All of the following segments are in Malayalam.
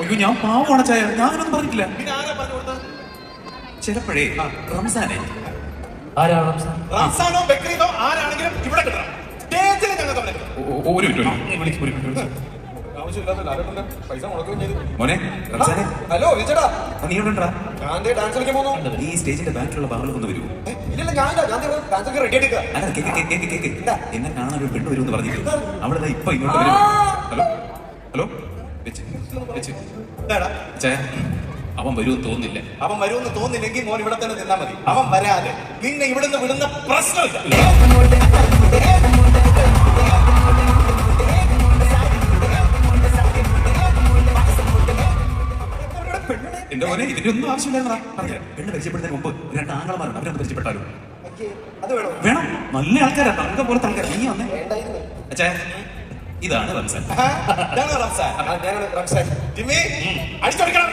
അയ്യോ ഞാൻ പാവമാണ് ചായ, ഞാനൊന്നും പറഞ്ഞിട്ടില്ല. പിന്നെ ആരാ പറഞ്ഞു കൊടുത്തത്? ചിലപ്പോഴേ റംസാനെ. ആരാ റംസാൻ? റംസാനോ ബക്രീദോ ആരാണെങ്കിലും ഇവിടെ കിട്ടണം. സ്റ്റേജിൽ ഞങ്ങൾ തമ്മിൽ ഒരു മിനിറ്റ്. ആവശ്യമില്ലാത്ത ലാലേട്ടന്റെ പൈസ മുടക്കുകയും ചെയ്തു. മോനെ റംസാനെ. ഹലോ വിജടാ, നീ എവിടെ ഉണ്ടാ? ഞാൻ ഡാൻസ് കളിക്കാൻ പോകുന്നു. ഈ സ്റ്റേജിന്റെ ബാക്കിലുള്ള ഭാഗങ്ങൾ ഒന്ന് വരൂ. ഇല്ല ഞാൻ ഡാൻസ് ഒക്കെ റെഡി ആയിട്ട് അല്ല കേക്ക് എന്നെ കാണാൻ ഒരു പെണ്ണ് വരുമെന്ന് പറഞ്ഞിട്ട് അവളെ ഇപ്പൊ ഇങ്ങോട്ട് വരും. ഹലോ ചായ, അവൻ വരുമെന്ന് തോന്നുന്നില്ല. അവൻ വരുമെന്ന് തോന്നില്ലെങ്കിൽ മോൻ ഇവിടെ തന്നെ നിന്നാ മതി. അവൻ വരാതെ നിന്നെ ഇവിടുന്ന് വിടുന്ന പ്രശ്നമില്ല. എന്റെ മോനെ ഇതിന്റെ ഒന്നും ആവശ്യമില്ല. പെണ്ണ് പരിചയപ്പെടുന്നതിന് മുമ്പ് 2 ആങ്ങളമാരുണ്ട്, അവരൊന്ന് പരിചയപ്പെട്ടാലും വേണം. നല്ല ആൾക്കാരാണ്, തങ്കം പോലത്തെ ആൾക്കാർ. നീ വന്നേ. അച്ഛാ ഇതാണ് റംസാൻ. ജിമ്മി അടിച്ചോടിക്കണം.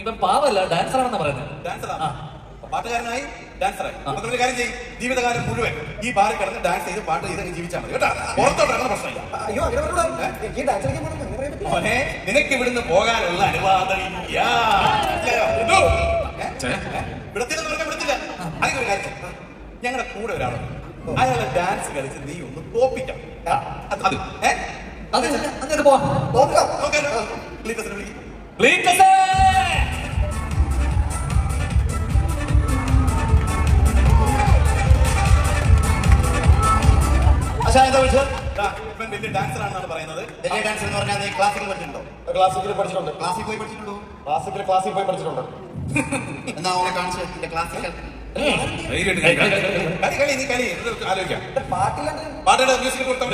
ഇവൻ പാവല്ല, ഡാൻസറാണെന്നാ പറയുന്നത്. പാട്ടുകാരനായി ഡാൻസറായി. ഒരു കാര്യം ചെയ്യും, ജീവിതകാലം മുഴുവൻ ഈ ബാറിൽ കിടന്ന് ഡാൻസ് ചെയ്ത് പാട്ട് ചെയ്ത് ജീവിച്ചാൽ മതി കേട്ടോ. പുറത്തോട്ടിറങ്ങുന്ന പ്രശ്നമില്ല. മോനെ നിനക്ക് ഇവിടുന്ന് പോകാനുള്ള അനുവാദം ഇല്ല. വിടത്തില്ല. അതിന് ഒരു കാര്യം, ഞങ്ങളുടെ കൂടെ ഒരാളുണ്ട്, അയാളെ ഡാൻസ് കളിച്ച് നീ ഒന്ന് തോപ്പിക്കാം. വലിയ ഡാൻസർ ആണെന്നാണ് പറയുന്നത്. വലിയ ഡാൻസർ എന്ന് പറഞ്ഞാൽ നീ ക്ലാസിക്കൽ പഠിച്ചിട്ടുണ്ടോ? ക്ലാസിക്കൽ പഠിച്ചിട്ടുണ്ട്. ക്ലാസ്സിൽ പോയി പഠിച്ചിട്ടുണ്ടോ? എന്നാ അവനെ കാണിച്ചു ക്ലാസിക്കൽ കളി ആലോചിക്കാം. പാട്ടുകളുടെ മ്യൂസിക് കൊടുത്താൽ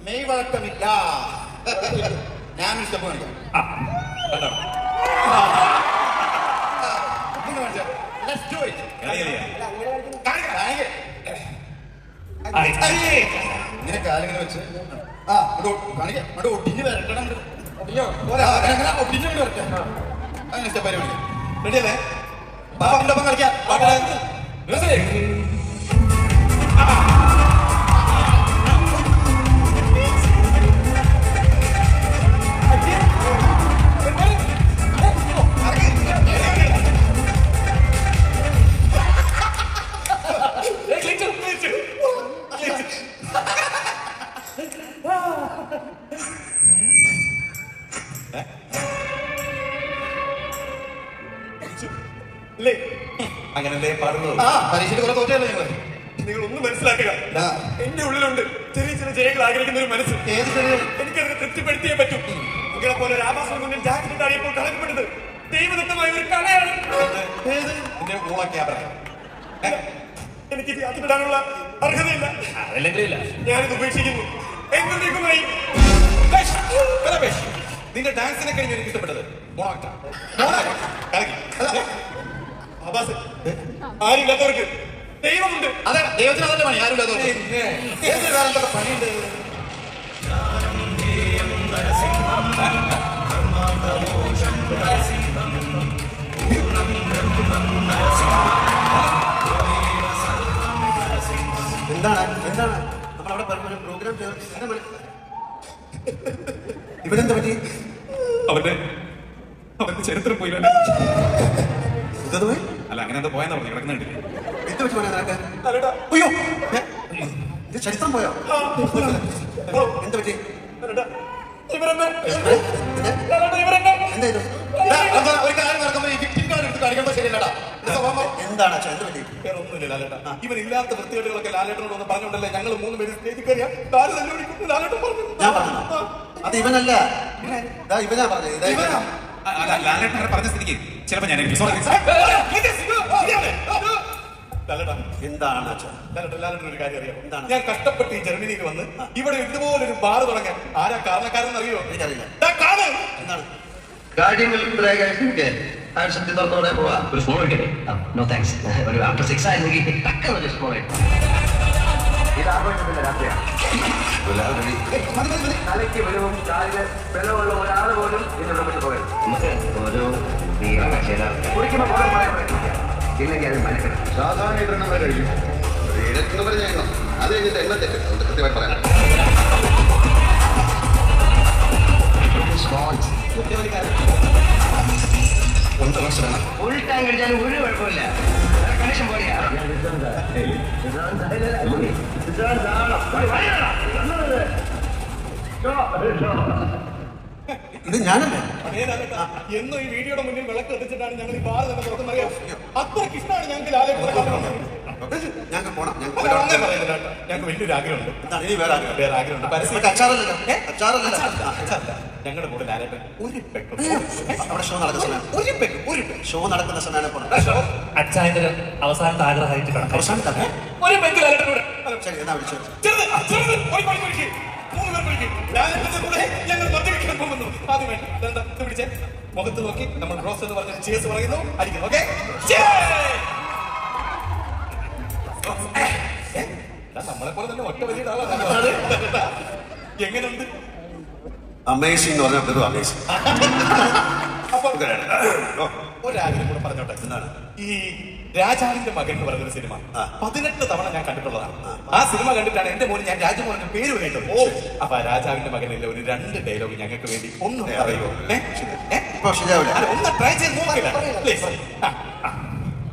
മെയ് വഴക്കമില്ല. ഞാൻ ഇഷ്ടപ്പെടുക നിനക്ക് ആരെങ്കിലും വെച്ച് ഒട്ടിഞ്ഞ് വരട്ടെ. ഒട്ടിഞ്ഞ് വരട്ടെ. അങ്ങനെ ഇഷ്ടപ്പെടുക. റെഡിയല്ലേ? പാപ്പ കളിക്കാം. അങ്ങനല്ലേ പാടുള്ളൂ. പരീക്ഷയിൽ കുറെ തോറ്റല്ലോ ഞങ്ങൾ. നിങ്ങൾ ഒന്ന് മനസ്സിലാക്കുക, എന്റെ ഉള്ളിലുണ്ട് ചെറിയ ചെറിയ ജയങ്ങൾ ആഗ്രഹിക്കുന്ന ഒരു മനസ്സ്. എനിക്കതിനെ തൃപ്തിപ്പെടുത്തിയേ പറ്റൂ. നിങ്ങളെ പോലെ രാമാസുരൻ മുന്നിൽ ജാക്കറ്റ് താടിയപ്പോൾ കളക്കപ്പെട്ടത് ദൈവദത്തമായ ഒരു കലയാണ്. എനിക്ക് ജാക്കറ്റിടാനുള്ള അർഹതയില്ല. ഞാനിത് ഉപേക്ഷിക്കുന്നു. എന്നേക്കുമായി നിന്റെ ഡാൻസിനെ കഴിഞ്ഞ് എനിക്ക് ഇഷ്ടപ്പെട്ടത് ആരില്ലാത്തവർക്ക് ദൈവമുണ്ട്. അതെ, ദൈവത്തിന് അതല്ലേ പണി. ആരുമില്ലാത്തവർക്ക് പണിയുണ്ട്. എന്താണ് നമ്മളവിടെ പ്രോഗ്രാം ഇവരെന്താ പറ്റി? അവന്റെ ചരിത്രം പോയില്ല. അല്ല അങ്ങനെ എന്താ പോയെന്നാ പറഞ്ഞു കിടക്കുന്നുണ്ട്. അയ്യോ ഇത് ചരിത്രം പോയോ? എന്താ പറ്റി? എന്താണ് ഒന്നുമില്ല ലാലേട്ടാ. ഇവനില്ലാത്ത വൃത്തികേടുകളൊക്കെ ലാലേട്ടനോട് ഒന്ന് പറഞ്ഞോണ്ടല്ലേ ഞങ്ങൾ 3 പേര് സ്റ്റേജിൽ കയറിയ ലാലേട്ടൻ പറഞ്ഞു. അത് ഇവനല്ല, ഇവനാ പറഞ്ഞത്. ലാലേട്ടൻ പറഞ്ഞ സ്ഥിതിക്ക് ചിലപ്പോ ഞാൻ എന്താണ് ഒരു കാര്യം അറിയാം? ഞാൻ കഷ്ടപ്പെട്ട് ഈ ജർമ്മനിയിൽ വന്ന് ഇവിടെ ഇതുപോലൊരു ബാർ തുടങ്ങാൻ ആരാ കാരണക്കാരൻ അറിയോ? എനിക്കറിയില്ല. എന്താണ് കാര്യങ്ങൾ സത്യം തുറന്നോടെ പോവാ. ഒരു ഫോൺ എടുക്കട്ടെ? No thanks. ഒരു ആഫ്റ്റർ 6 ആയിരുന്നെങ്കിൽ ടക്കെന്ന് ഫോൺ ഇത് ആഘോഷത്തിന്റെ രാത്രിയാണ്. തലയ്ക്ക് വെളിവും കാലിന് വെള്ളമുള്ള ഒരാൾ പോലും ഇതിനെ വിട്ടു പോകരുത്. നമുക്ക് ഓരോ നീളം കക്ഷേല കുടിക്കുമ്പോൾ പോലും പറയാൻ പറ്റില്ല. ഇല്ലെങ്കിൽ അത് മനസ്സിലാക്കും. സാധാരണ ഇടണം വരെ കഴിയും. അത് കഴിഞ്ഞിട്ട് എണ്ണ തെറ്റ് കൃത്യമായി പറയാം. ഫുൾ ടാങ്ക് അടിച്ചാലും ഒരു കുഴപ്പമില്ല. കണക്ഷൻ പോലെയാ. ഇത് ഞാനല്ലേ? എന്നും ഈ വീഡിയോയുടെ മുന്നിൽ വിളക്ക് എത്തിച്ചിട്ടാണ് ഞങ്ങൾ ഈ ബാർ തന്നെ തുറക്കുന്നറിയാം. അത്രയ്ക്ക് ഇഷ്ടമാണ് ഞങ്ങൾക്ക് ലാലേട്ടനെ. ഞങ്ങൾക്ക് പോണം. ഞങ്ങൾക്ക് വലിയൊരു ആഗ്രഹമുണ്ട്. ഇനി വേറെ ആഗ്രഹമുണ്ട്. പരസ്യം അച്ചാറല്ലോ. ഞങ്ങളുടെ കൂടെ ലാലേട്ടൻ ഒരു പെഗ് അവിടെ ഷോ നടക്കുന്ന സമയം ഷോ നടക്കുന്ന സമയമാണ് പോണം. അച്ചായന്റെ ഒരു അവസാനത്തെ ആഗ്രഹമായിട്ട് കണക്കാണ്. അവസാനത്തെ ഒരു പെഗ് ലാലേട്ടനോട്. ശരി എന്നാ വിളിച്ചു. ഞങ്ങൾ മദ്യപിക്കാൻ പോകുന്നു. ആദ്യമേ പിടിച്ചേ മുഖത്ത് നോക്കി നമ്മൾ റോസ് എന്ന് പറഞ്ഞ ചേസ് പറയുന്നു. അടിക്കുന്നു. ഓക്കെ, നമ്മളെ പോലെ തന്നെ ഒറ്റ വലിയ ആളാണ്. എങ്ങനെയുണ്ട്? അമേസിംഗ് എന്ന് പറഞ്ഞാൽ അമേസിംഗ്. അപ്പൊ ഒരാഗ്രഹം കൂടെ പറഞ്ഞോട്ടെ. എന്താണ്? ഈ രാജാവിന്റെ മകൻ എന്ന് പറയുന്നൊരു സിനിമ 18 തവണ ഞാൻ കണ്ടിട്ടുള്ളതാണ്. ആ സിനിമ കണ്ടിട്ടാണ് എന്റെ മോന് ഞാൻ രാജമോഹന്റെ പേര് കേട്ടത്. അപ്പൊ ആ രാജാവിന്റെ മകനിലെ ഒരു 2 ഡയലോഗ് ഞങ്ങൾക്ക് വേണ്ടി ഒന്ന് പറയുമോ? ഒന്ന് ട്രൈ ചെയ്ത് നോക്കില്ല.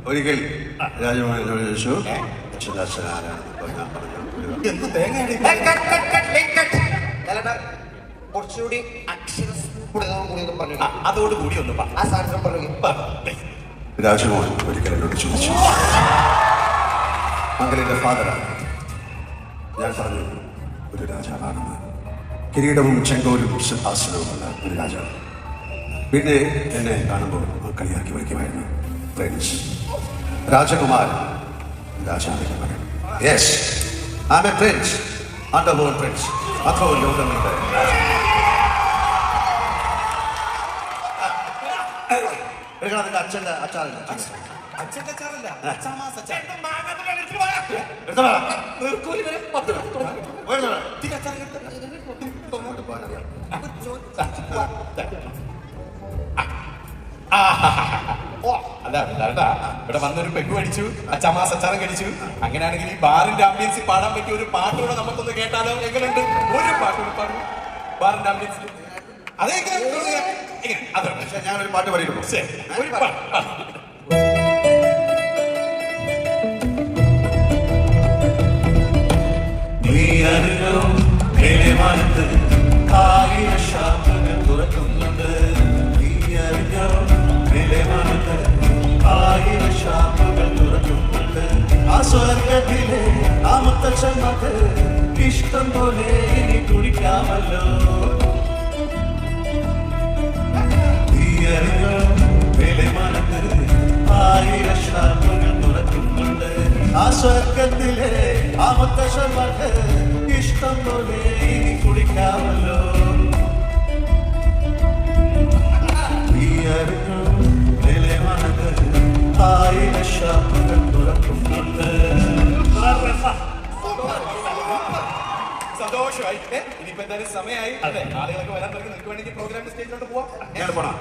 ഒരിക്കൽ രാജമോഹൻ എന്നോട് ചോദിച്ചു അച്ഛൻ ആരാണെന്ന് ഞാൻ പറഞ്ഞു. എന്ത് തേങ്ങയാണ്? കുറച്ചുകൂടി അതോടുകൂടി ഒന്ന് ആ സാധനം പറഞ്ഞു. രാജമോഹൻ ഒരിക്കൽ എന്നോട് ചോദിച്ചു മകന്റെ ഫാദറാണ്. ഞാൻ പറഞ്ഞു ഒരു രാജാവാണെന്ന്. കിരീടവും ചെങ്കോലും സിംഹാസനവുമുള്ള ഒരു രാജാവ്. പിന്നെ എന്നെ കാണുമ്പോൾ കളിയാക്കി വിളിക്കുമായിരുന്നു പ്രിൻസ്, രാജകുമാരൻ, രാജാവിന്റെ മകൻ. Yes, I am a prince, underworld prince. അഥവാ ലോകങ്ങളുടെ നിന്റെ അച്ഛന്റെ അച്ചാറില്ല. അച്ഛന്റെ അച്ചാറല്ല, അച്ചാമാസ് അച്ചാർ. അല്ല ഇവിടെ വന്നൊരു പെഗ് അടിച്ചു, അച്ചാമാസ് അച്ചാറും കടിച്ചു. അങ്ങനെയാണെങ്കിൽ ഈ ബാറിന്റെ ആംബിയൻസിൽ പാടാൻ പറ്റിയ ഒരു പാട്ടുകൂടെ നമുക്കൊന്ന് കേട്ടാലോ? എങ്ങനെയുണ്ട്? ഒരു പാട്ടുകൂടെ പാടും ബാറിന്റെ ആംബിയൻസിൽ. പക്ഷെ ഞാനൊരു പാട്ട് പാടിയിട്ടുള്ളൂ. ഒരു പാട്ട്. സ്വർഗത്തിലെ ആമത്തച്ഛന്മാർക്ക് ഇഷ്ടം പോലെ ഇനി കുടിക്കാമല്ലോ. തുറക്കുന്നുണ്ട് ആ സ്വർഗത്തിലെ ആമത്തച്ഛന്മാർക്ക് ഇഷ്ടം പോലെ ഇനി കുടിക്കാമല്ലോ. സന്തോഷമായി. ഇനിയിപ്പോ എന്തായാലും സമയമായി. ആളുകളൊക്കെ വരാൻ തുടങ്ങി. നിങ്ങൾക്ക് വേണമെങ്കിൽ പ്രോഗ്രാം സ്റ്റേജിലോട്ട് പോവാം. ഞാൻ പോണം.